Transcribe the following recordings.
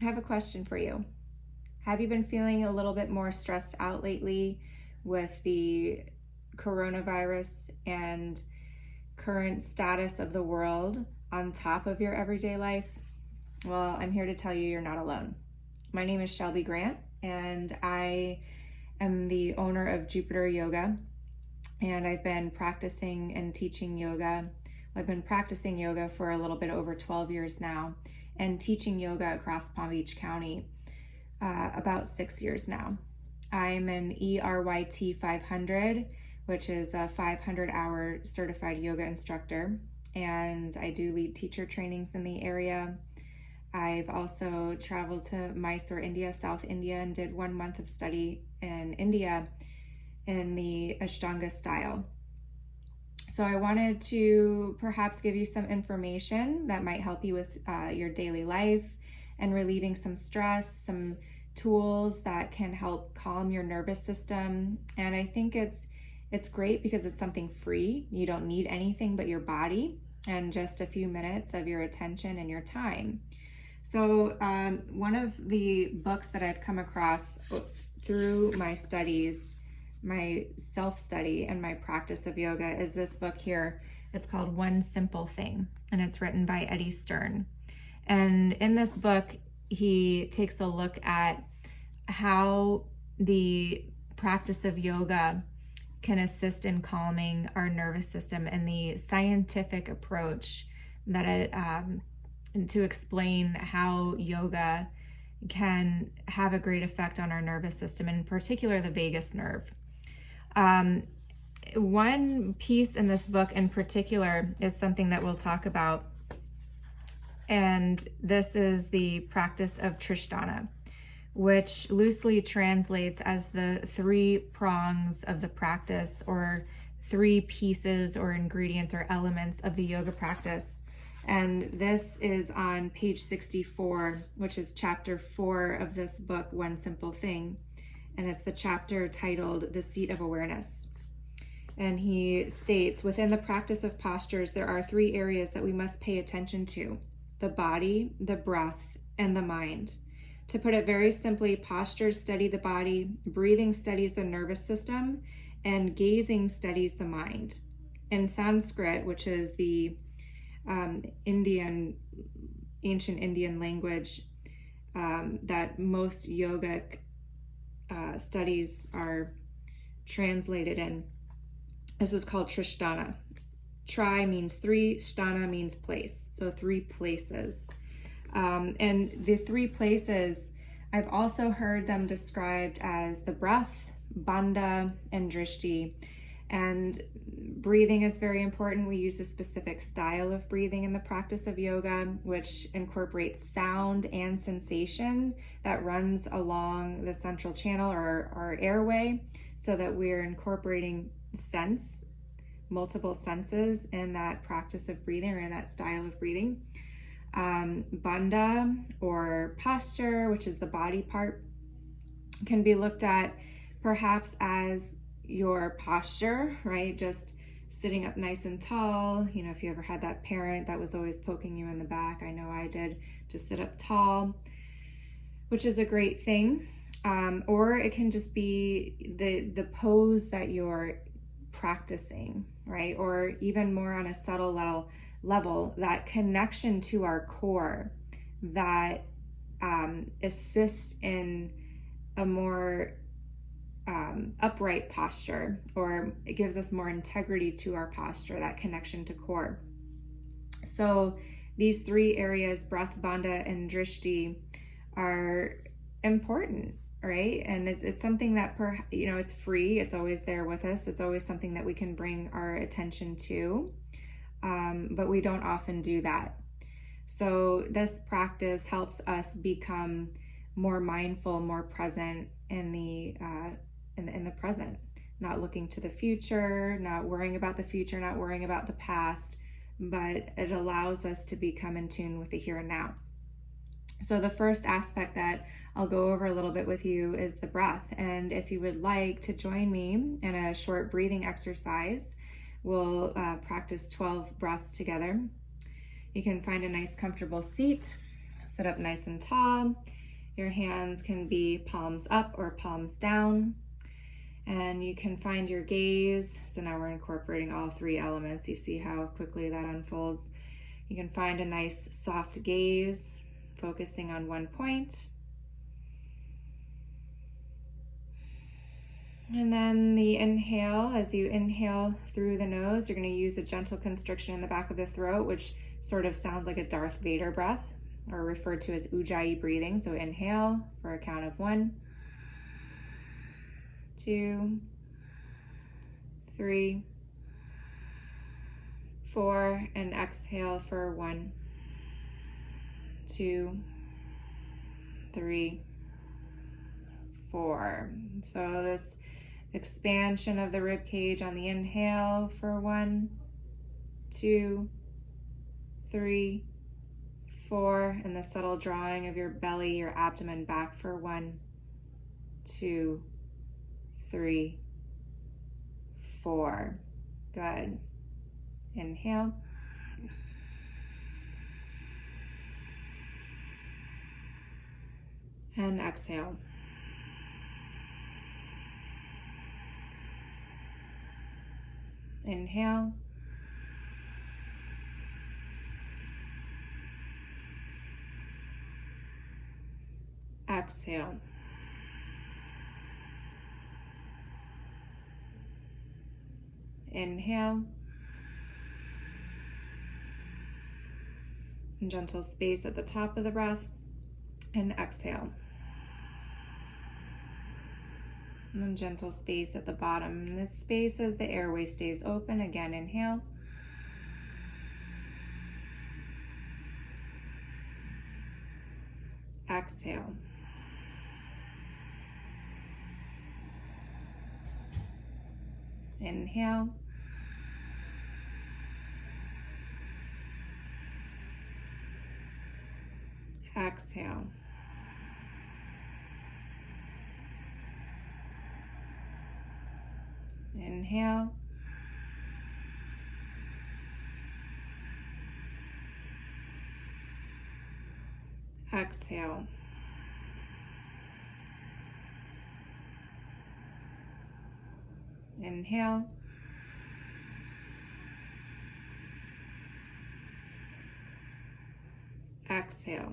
I have a question for you. Have you been feeling a little bit more stressed out lately with the coronavirus and current status of the world on top of your everyday life? Well, I'm here to tell you you're not alone. My name is Shelby Grant, and I am the owner of Jupiter Yoga, and I've been practicing and teaching yoga. I've been practicing yoga for a little bit over 12 years now, and teaching yoga across Palm Beach County about 6 years now. I'm an ERYT 500, which is a 500-hour certified yoga instructor, and I do lead teacher trainings in the area. I've also traveled to Mysore, India, South India, and did 1 month of study in India in the Ashtanga style. So I wanted to perhaps give you some information that might help you with your daily life and relieving some stress, some tools that can help calm your nervous system. And I think it's great because it's something free. You don't need anything but your body and just a few minutes of your attention and your time. So one of the books that I've come across through my studies, my self-study and my practice of yoga, is this book here. It's called One Simple Thing, and it's written by Eddie Stern. And in this book, he takes a look at how the practice of yoga can assist in calming our nervous system and the scientific approach that to explain how yoga can have a great effect on our nervous system, in particular the vagus nerve. One piece in this book in particular is something that we'll talk about, and this is the practice of Trishthana, which loosely translates as the 3 prongs of the practice, or 3 pieces or ingredients or elements of the yoga practice. And this is on page 64, which is chapter 4 of this book, One Simple Thing. And it's the chapter titled The Seat of Awareness. And he states, within the practice of postures, there are 3 areas that we must pay attention to: the body, the breath, and the mind. To put it very simply, postures steady the body, breathing steadies the nervous system, and gazing steadies the mind. In Sanskrit, which is the ancient Indian language that most yogic studies are translated in, this is called Trishthana. Tri means 3, Sthana means place, so 3 places. And the 3 places, I've also heard them described as the breath, bandha, and drishti. And breathing is very important. We use a specific style of breathing in the practice of yoga, which incorporates sound and sensation that runs along the central channel or our airway, so that we're incorporating sense, multiple senses in that practice of breathing or in that style of breathing. Bandha, or posture, which is the body part, can be looked at perhaps as your posture, right? Just sitting up nice and tall. You know, if you ever had that parent that was always poking you in the back, I know I did, to sit up tall, which is a great thing. Or it can just be the pose that you're practicing, right? Or even more on a subtle level, that connection to our core that assists in a more upright posture, or it gives us more integrity to our posture, that connection to core. So these 3 areas, breath, bandha, and drishti, are important, right? And it's something that it's free. It's always there with us. It's always something that we can bring our attention to, but we don't often do that. So this practice helps us become more mindful, more present in the present, not looking to the future, not worrying about the future, not worrying about the past, but it allows us to become in tune with the here and now. So the first aspect that I'll go over a little bit with you is the breath. And if you would like to join me in a short breathing exercise, we'll practice 12 breaths together. You can find a nice comfortable seat, Sit up nice and tall. Your hands can be palms up or palms down. And you can find your gaze. So now we're incorporating all three elements. You see how quickly that unfolds. You can find a nice soft gaze, focusing on one point. And then the inhale, as you inhale through the nose, you're going to use a gentle constriction in the back of the throat, which sort of sounds like a Darth Vader breath, or referred to as Ujjayi breathing. So inhale for a count of 1, 2, 3, 4, and exhale for 1, 2, 3, 4. So this expansion of the rib cage on the inhale for 1, 2, 3, 4, and the subtle drawing of your belly, your abdomen back for 1, 2, 3, 4. Good. Inhale. And exhale. Inhale. Exhale. Inhale. And gentle space at the top of the breath. And exhale. And then gentle space at the bottom. And this space as the airway stays open. Again, inhale. Exhale. Inhale. Exhale. Inhale. Exhale. Inhale. Exhale.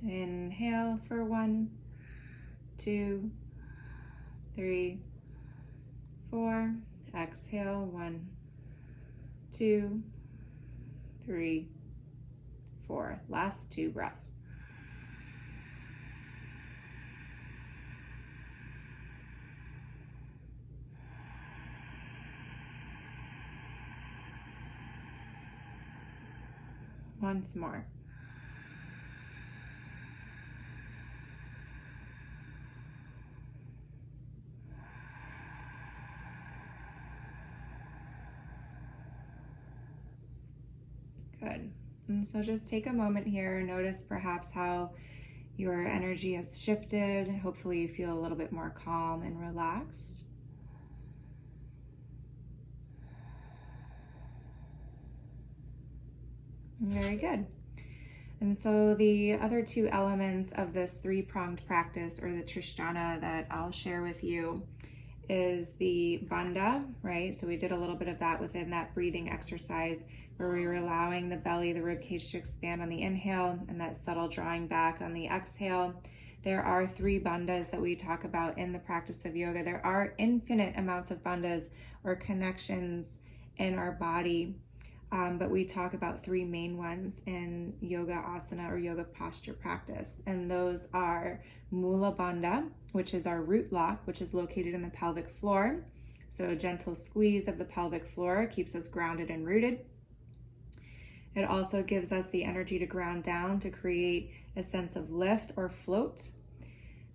Inhale for 1, 2, 3, 4. Exhale, 1, 2, 3, 4. Last 2 breaths. Once more. Good. And so just take a moment here, notice perhaps how your energy has shifted. Hopefully you feel a little bit more calm and relaxed. Very good. And so the other 2 elements of this 3-pronged practice, or the Trishtana, that I'll share with you is the bandha, right? So we did a little bit of that within that breathing exercise where we were allowing the belly, the rib cage to expand on the inhale and that subtle drawing back on the exhale. There are 3 bandhas that we talk about in the practice of yoga. There are infinite amounts of bandhas or connections in our body. But we talk about 3 main ones in yoga asana or yoga posture practice. And those are Mula Bandha, which is our root lock, which is located in the pelvic floor. So a gentle squeeze of the pelvic floor keeps us grounded and rooted. It also gives us the energy to ground down to create a sense of lift or float.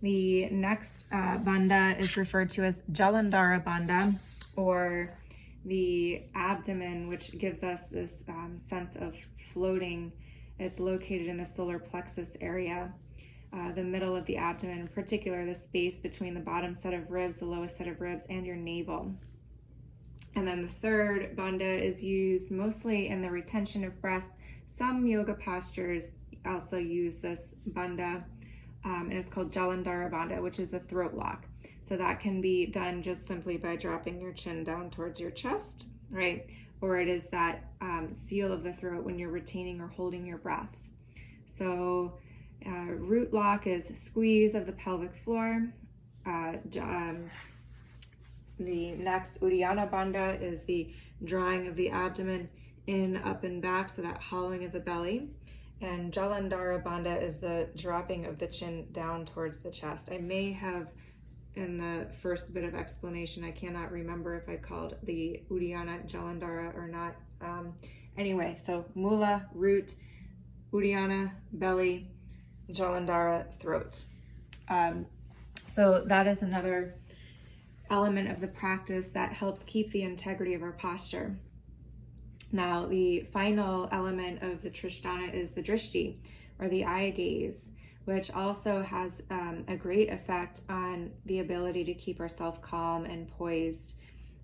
The next bandha is referred to as Jalandhara Bandha, or the abdomen, which gives us this sense of floating. It's located in the solar plexus area, the middle of the abdomen, in particular the space between the bottom set of ribs, the lowest set of ribs, and your navel. And then the third bandha is used mostly in the retention of breath. Some yoga postures also use this bandha, and it's called Jalandhara bandha, which is a throat lock. So that can be done just simply by dropping your chin down towards your chest, right? Or it is that seal of the throat when you're retaining or holding your breath. So root lock is squeeze of the pelvic floor. The next Uddiyana bandha is the drawing of the abdomen in, up, and back, so that hollowing of the belly. And Jalandhara bandha is the dropping of the chin down towards the chest. I may have, in the first bit of explanation, I cannot remember if I called the Uddiyana Jalandhara or not. Anyway, so Mula, root, Uddiyana, belly, Jalandhara, throat. So that is another element of the practice that helps keep the integrity of our posture. Now, the final element of the Trishtana is the drishti, or the eye gaze, which also has a great effect on the ability to keep ourselves calm and poised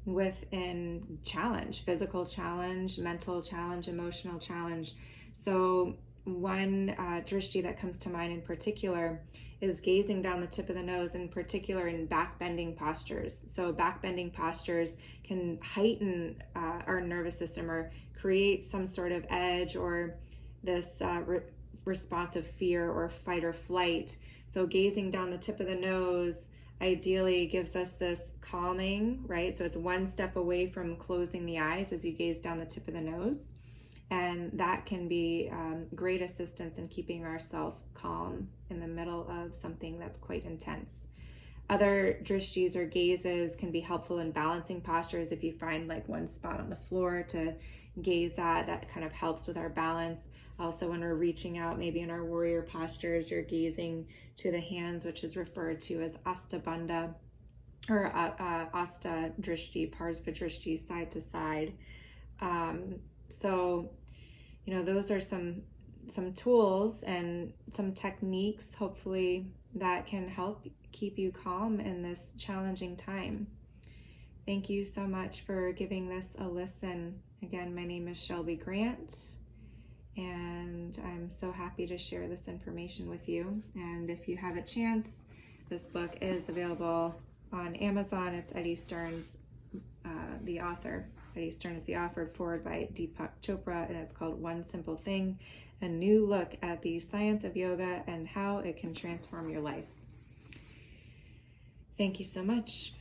within challenge, physical challenge, mental challenge, emotional challenge. So one drishti that comes to mind in particular is gazing down the tip of the nose, in particular in back-bending postures. So back-bending postures can heighten our nervous system or create some sort of edge or this response of fear or fight or flight. So gazing down the tip of the nose ideally gives us this calming, right? So it's one step away from closing the eyes as you gaze down the tip of the nose. And that can be great assistance in keeping ourselves calm in the middle of something that's quite intense. Other drishtis or gazes can be helpful in balancing postures. If you find like one spot on the floor to gaze at, that kind of helps with our balance. Also, when we're reaching out, maybe in our warrior postures, you're gazing to the hands, which is referred to as Asta Bandha, or Asta Drishti, Parsva Drishti, side to side. So, those are some tools and some techniques, hopefully, that can help keep you calm in this challenging time. Thank you so much for giving this a listen. Again, my name is Shelby Grant, and I'm so happy to share this information with you. And if you have a chance, this book is available on Amazon. It's Eddie Stearns, the author. Eddie Stern is the author, forward by Deepak Chopra, and it's called One Simple Thing, a new look at the science of yoga and how it can transform your life. Thank you so much.